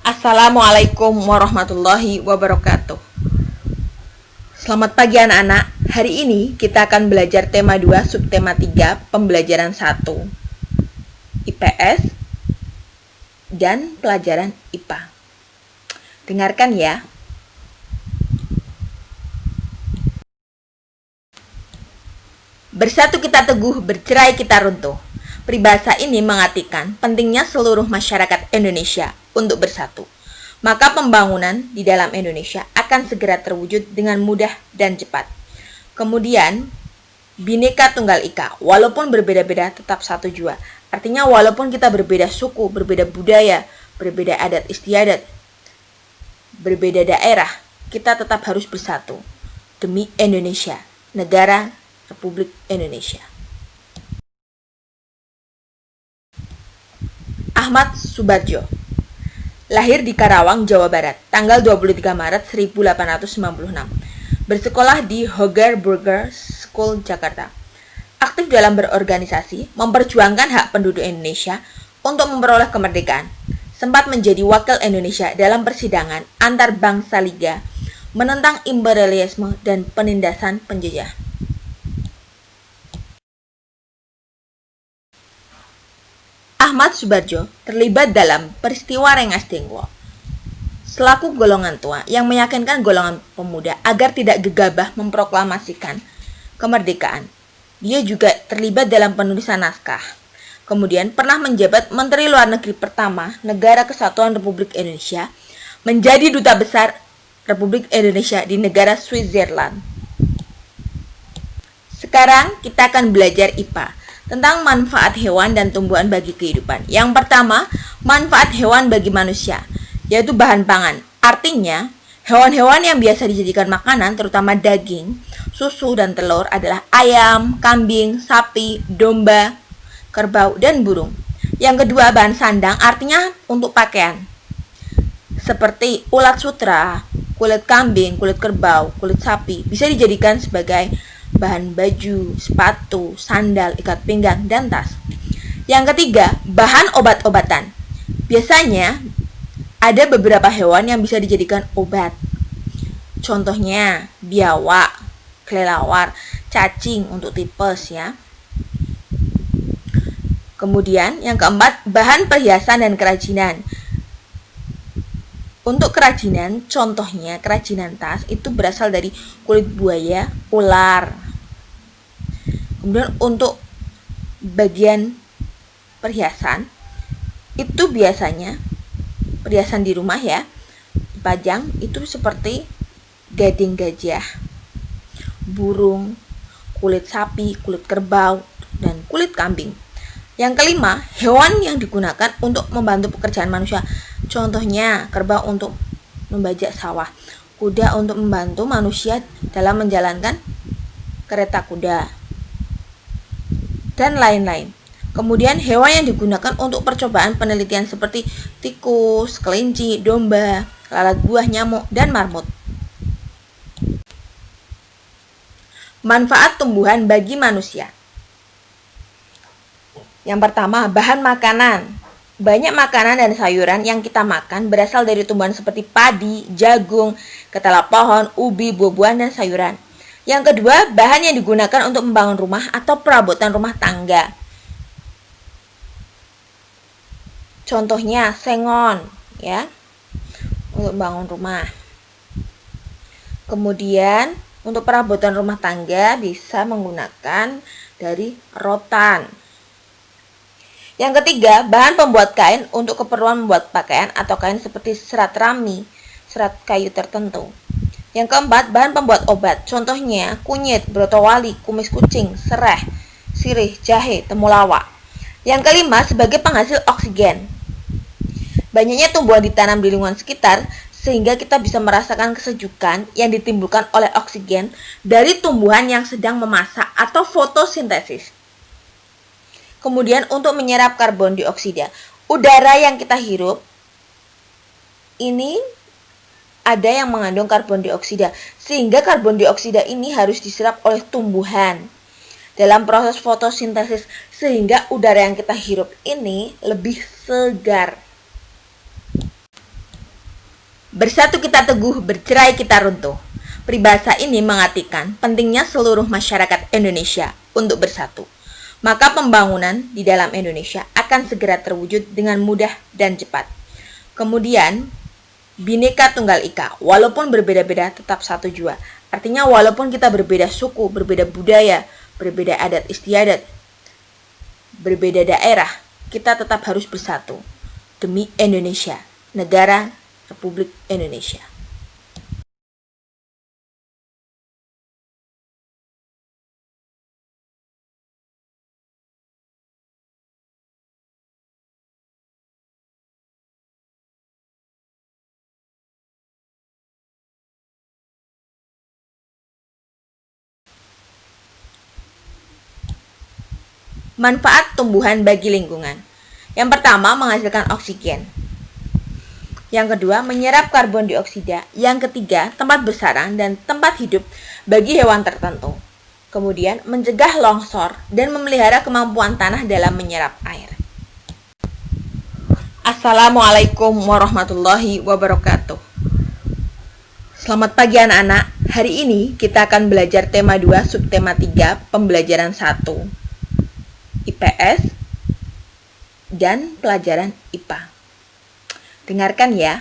Assalamualaikum warahmatullahi wabarakatuh. Selamat pagi anak-anak. Hari ini kita akan belajar tema 2, subtema 3, pembelajaran 1, IPS dan pelajaran IPA. Dengarkan ya. Bersatu kita teguh, bercerai kita runtuh. Peribahasa ini mengartikan pentingnya seluruh masyarakat Indonesia untuk bersatu. Maka pembangunan di dalam Indonesia akan segera terwujud dengan mudah dan cepat. Kemudian, Bhinneka Tunggal Ika, walaupun berbeda-beda tetap satu jua. Artinya walaupun kita berbeda suku, berbeda budaya, berbeda adat istiadat, berbeda daerah, kita tetap harus bersatu demi Indonesia, negara Republik Indonesia. Ahmad Subardjo lahir di Karawang, Jawa Barat, tanggal 23 Maret 1896. Bersekolah di Hoger Burger School, Jakarta. Aktif dalam berorganisasi, memperjuangkan hak penduduk Indonesia untuk memperoleh kemerdekaan. Sempat menjadi wakil Indonesia dalam persidangan antar bangsa Liga menentang imperialisme dan penindasan penjajah. Ahmad Subardjo terlibat dalam peristiwa Rengas Dengklok selaku golongan tua yang meyakinkan golongan pemuda agar tidak gegabah memproklamasikan kemerdekaan. Dia juga terlibat dalam penulisan naskah. Kemudian pernah menjabat Menteri Luar Negeri pertama Negara Kesatuan Republik Indonesia, menjadi Duta Besar Republik Indonesia di negara Switzerland. Sekarang kita akan belajar IPA tentang manfaat hewan dan tumbuhan bagi kehidupan. Yang pertama, manfaat hewan bagi manusia, yaitu bahan pangan. Artinya, hewan-hewan yang biasa dijadikan makanan, terutama daging, susu, dan telur adalah ayam, kambing, sapi, domba, kerbau, dan burung. Yang kedua, bahan sandang, artinya untuk pakaian, seperti ulat sutra, kulit kambing, kulit kerbau, kulit sapi, bisa dijadikan sebagai bahan baju, sepatu, sandal, ikat pinggang, dan tas. Yang ketiga, bahan obat-obatan. Biasanya ada beberapa hewan yang bisa dijadikan obat. Contohnya biawak, kelelawar, cacing untuk tipes ya. Kemudian yang keempat, bahan perhiasan dan kerajinan. Untuk kerajinan, contohnya kerajinan tas itu berasal dari kulit buaya, ular. Kemudian untuk bagian perhiasan, itu biasanya perhiasan di rumah ya, dipajang itu seperti gading gajah, burung, kulit sapi, kulit kerbau, dan kulit kambing. Yang kelima, hewan yang digunakan untuk membantu pekerjaan manusia. Contohnya, kerbau untuk membajak sawah, kuda untuk membantu manusia dalam menjalankan kereta kuda, dan lain-lain. Kemudian, hewan yang digunakan untuk percobaan penelitian seperti tikus, kelinci, domba, lalat buah, nyamuk, dan marmut. Manfaat tumbuhan bagi manusia. Yang pertama, bahan makanan. Banyak makanan dan sayuran yang kita makan berasal dari tumbuhan seperti padi, jagung, ketela pohon, ubi, buah-buahan, dan sayuran. Yang kedua, bahan yang digunakan untuk membangun rumah atau perabotan rumah tangga. Contohnya sengon, ya, untuk membangun rumah. Kemudian, untuk perabotan rumah tangga bisa menggunakan dari rotan. Yang ketiga, bahan pembuat kain untuk keperluan membuat pakaian atau kain seperti serat rami, serat kayu tertentu. Yang keempat, bahan pembuat obat. Contohnya kunyit, brotowali, kumis kucing, sereh, sirih, jahe, temulawak. Yang kelima, sebagai penghasil oksigen. Banyaknya tumbuhan ditanam di lingkungan sekitar sehingga kita bisa merasakan kesejukan yang ditimbulkan oleh oksigen dari tumbuhan yang sedang memasak atau fotosintesis. Kemudian untuk menyerap karbon dioksida, udara yang kita hirup ini ada yang mengandung karbon dioksida, sehingga karbon dioksida ini harus diserap oleh tumbuhan dalam proses fotosintesis, sehingga udara yang kita hirup ini lebih segar. Bersatu kita teguh, bercerai kita runtuh. Peribahasa ini mengartikan pentingnya seluruh masyarakat Indonesia untuk bersatu. Maka pembangunan di dalam Indonesia akan segera terwujud dengan mudah dan cepat. Kemudian, Bhinneka Tunggal Ika, walaupun berbeda-beda tetap satu jua. Artinya walaupun kita berbeda suku, berbeda budaya, berbeda adat istiadat, berbeda daerah, kita tetap harus bersatu demi Indonesia, negara Republik Indonesia. Manfaat tumbuhan bagi lingkungan. Yang pertama, menghasilkan oksigen. Yang kedua, menyerap karbon dioksida. Yang ketiga, tempat bersarang dan tempat hidup bagi hewan tertentu. Kemudian, mencegah longsor dan memelihara kemampuan tanah dalam menyerap air. Assalamualaikum warahmatullahi wabarakatuh. Selamat pagi anak-anak. Hari ini kita akan belajar tema 2, subtema 3, pembelajaran 1. IPS dan pelajaran IPA. Dengarkan ya.